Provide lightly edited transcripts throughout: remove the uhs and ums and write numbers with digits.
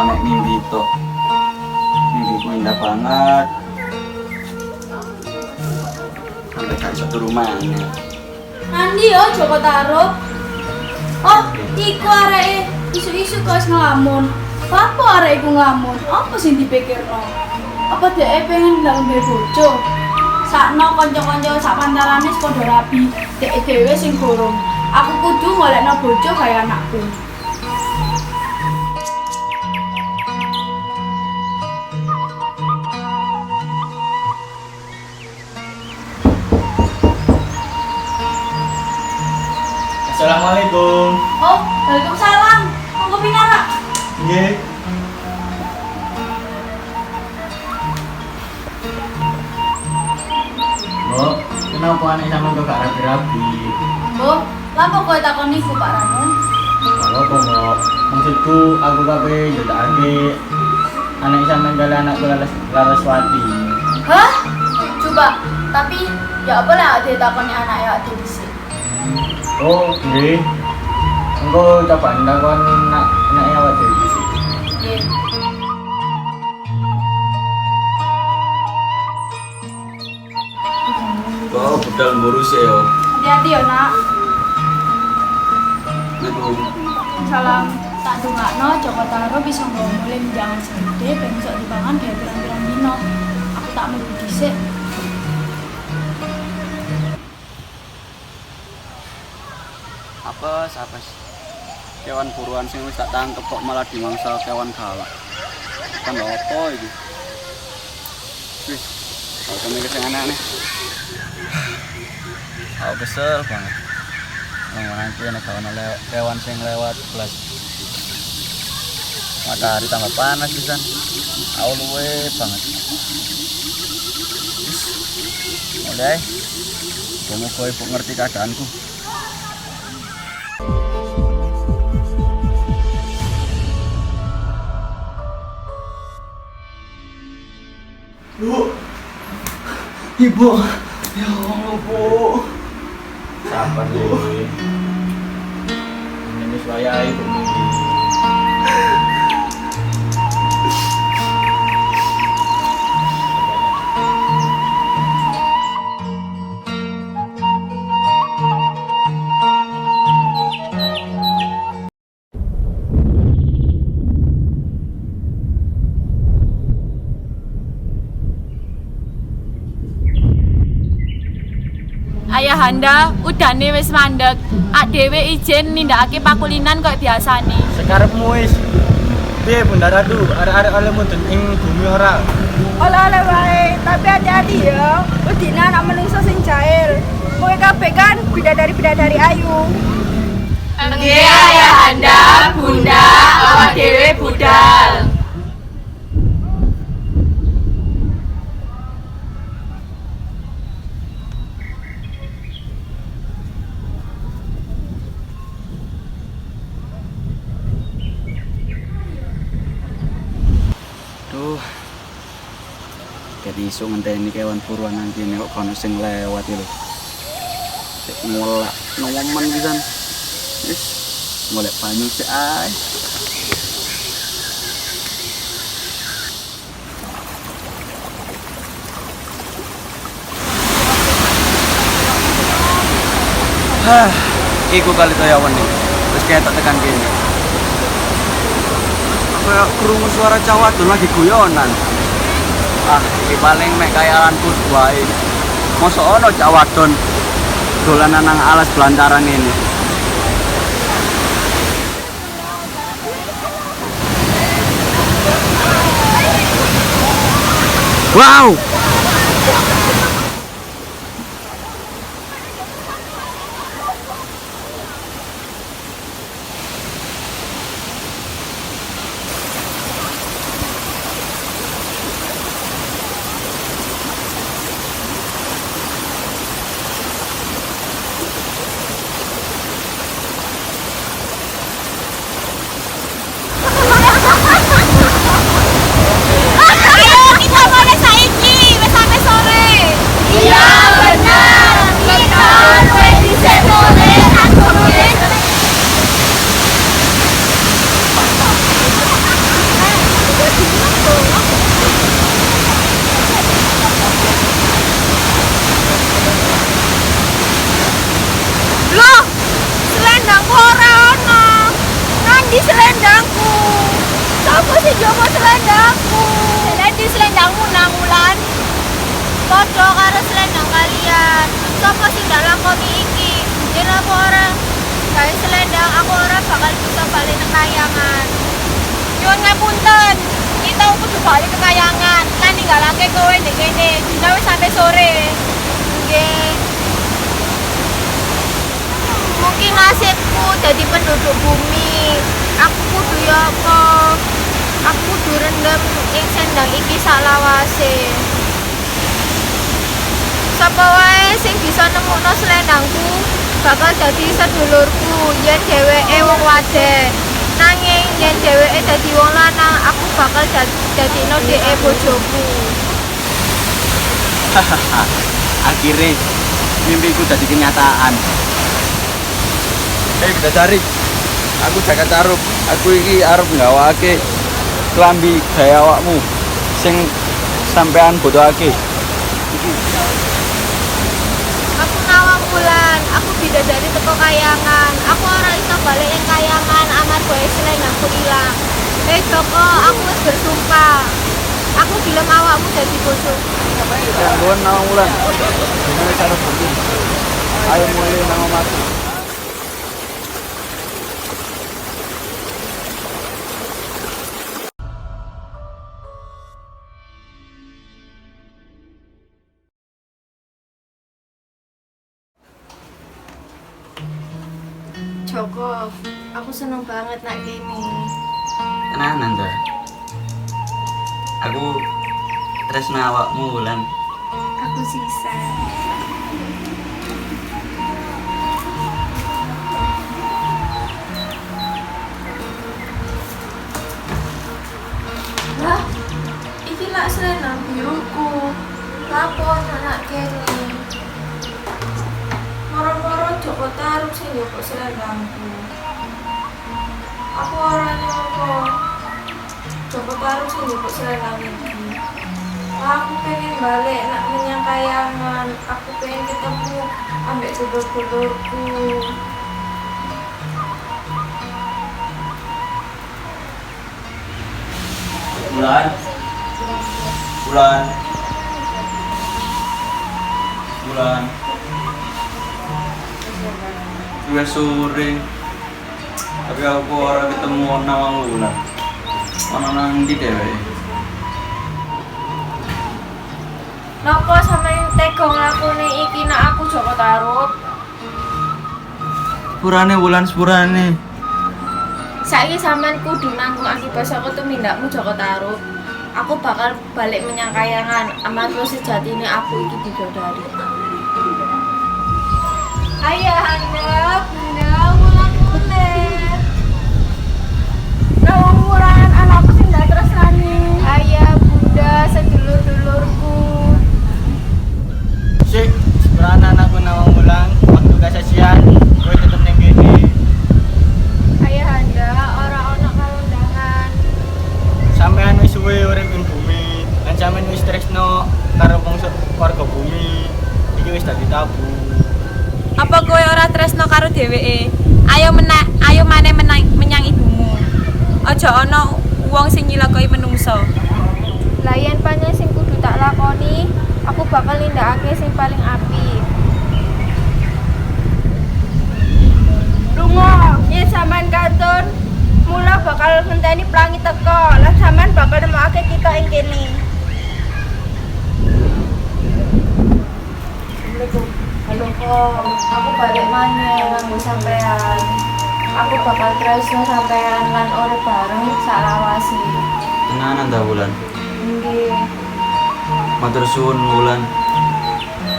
nek mimpi itu. Mimpiku indah banget. Sampai gak iso turu maneh. Andi yo Joko Taro. Oh, iku areke isu-isu kos ngelamun. Apa arek iku ngelamun? Apa sing dipikirno? Apa dhek pengen ndang duwe bojo? Sakno kanca-kanca sak pantarane padha rabi, dhek dhewe sing gorong. Aku kudu golekno bojo kaya anakku. Assalamualaikum. Oh, waalaikumsalam. Monggo pinara. Nggih. Mbok, kenapa anak sama kok gak rapi-rapi? Mbok, lapa kowe takon niku Pak Ranun? Kalau kok mbok, maksudku aku kabeh njodake anak sama dalan anakku Laraswati. Hah? Coba, tapi ya apa lah dia takoni anak ya dhisik. Oh, nggih. Engko coba ndakon anaknya awak dhewe sih. Nggih. Kok budal ngurus yo. Hati-hati ya, Nak. Assalamualaikum. Salam tak dongakno Joko Taro bisa nggawa mulim jangan segede ben iso dipangan gawe pirang-pirang dino. Aku tak mlebu dhisik. Apa kewan buruan sing wis tak tangkep kok malah dimangsa kewan galak. Kan apa iki? Wis, aku mikir sing aneh-aneh. Aku kesel banget. Nanti nek kawan kewan sing lewat belas. Matahari tambah panas pisan. Aku luwe banget. Wis. Mulai. Semoga ibu ngerti keadaanku. Bu. Ibu. Ya Allah, Bu. Sabar, Bu. Ini saya ibu mimpi. Ayahanda udane wis mandeg. Ak dhewe izin nindakake pakulinan kok biasane. Sekarepmu wis. Piye Bunda Ratu, arek-arek oleh mudun ing bumi ora? Oleh-oleh wae, tapi hati-hati ya. Wedine anak menungso sing jahil. Kowe kabeh kan bidadari-bidadari ayu. Nggih Ayahanda, Bunda, awak dhewe budal. Jadi isu ngenteni kewan buruan nanti ini kok kono sing lewat itu. Cek ngolak nomen pisan. Wis golek banyu sik ae. Iku kali toyawan nih. Terus kayak tak tekan kene. Kayak krungu suara cawat lagi guyonan. Iki paling mek kaya alan kudu wae. Mosok ono cak wadon dolanan nang alas belantaran ini. Wow. Ayo kita mulai saiki, wis sih jopo selendangku? Jadi selendangmu nang Wulan. Padha karo selendang kalian. Sopo sing ndak lakoni iki? Yen aku ora gawe selendang, aku ora bakal bisa balik nang kayangan. Nyuwun ngapunten. Kita kudu balik ke kayangan. Kan ninggalake kowe ndek kene. Dina wis sampai sore. Nggih. Mungkin nasibku jadi penduduk bumi. Aku kudu ya apa? Aku kudu rendem ing sendang iki salawase. Sapa wae sing bisa nemukno selendangku bakal dadi sedulurku yen dheweke wong wadon. Nanging yen dheweke dadi wong lanang, aku bakal dadino dheke bojoku. Hahaha. Akhirnya mimpiku jadi kenyataan. Bidadari, aku Jaka Tarub. Aku iki arep nggawake klambi gaya awakmu sing sampean butuhake. Aku Nawang Wulan, aku bidadari teko kayangan. Aku ora iso balik ing kayangan amarga selendangku ilang. Joko, aku wis bersumpah. Aku gelem awakmu dadi bojoku. Gangguan Nawang Wulan. Gimana cara bunyi? Ayo mulai nang omahku. Joko, aku seneng banget nak kene. Tenanan ta. Aku tresno awakmu Wulan. Aku sisa. Lah, iki lak selendang biruku. Lapo anak kene? Moro-moro Joko Tarub sing njupuk selendangku. Aku ora nyangka Joko Tarub sing njupuk selendang iki. Aku pengen balik nak menyang kayangan. Aku pengen ketemu ambek dulur-dulurku. Wulan. Wulan. Wulan. Wes sore. Tapi aku ora ketemu Nawang Wulan. Ono nang ndi dheweke? Napa sampeyan tega nglakoni iki nak aku Joko Tarub? Sepurane Wulan sepurane. Saiki sampean kudu nanggung akibat saka tumindakmu Joko Tarub. Aku bakal balik menyang kayangan amarga sejatine aku iki bidadari. Ayahanda, bunda, Wulan kulit. Nawang Wulan, anakku sing ndak tresnani. Ayah, bunda, sedulur-dulurku. Sik, sepurane anakku Nawang Wulan. Waktu kasasian, kowe tetep ning kene. Ayahanda, ora ono kalundangan. Sampean wis suwe urip ing bumi, lan sampean wis tresno karo bangsa warga bumi. Iki wis dadi tabu. Apa kowe ora tresno karo dheweke? Ayo maneh menyang ibumu. Aja ana wong sing nyilakoi menungso. Lah yen pancen sing kudu tak lakoni, aku bakal nindakake sing paling apik. Lunga, yen sampean katun, mula bakal ngenteni pelangi teko, lan sampean bakal nemokake kita ing kene. Halo kok, aku balik maneh nganggo sampean. Aku bakal tresno sampean lan urip bareng salawasi. Tenanan ta Wulan. Nggih. Matur suwun Wulan.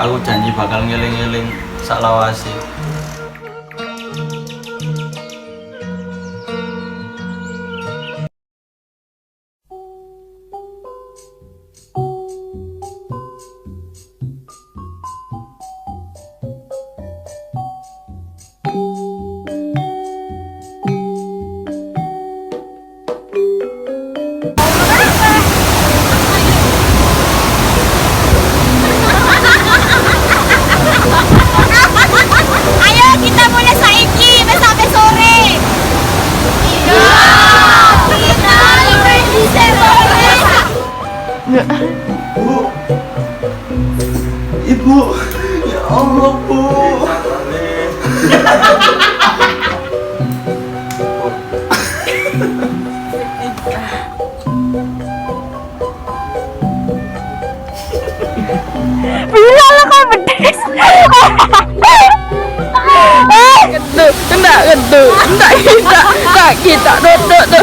Aku janji bakal ngeling-eling sak lawase. Ayo Bu. Ibu. Ya Allah, Bu. Bila lah kau pedes. Geduk, kena geduk. Tak kita duduk tu.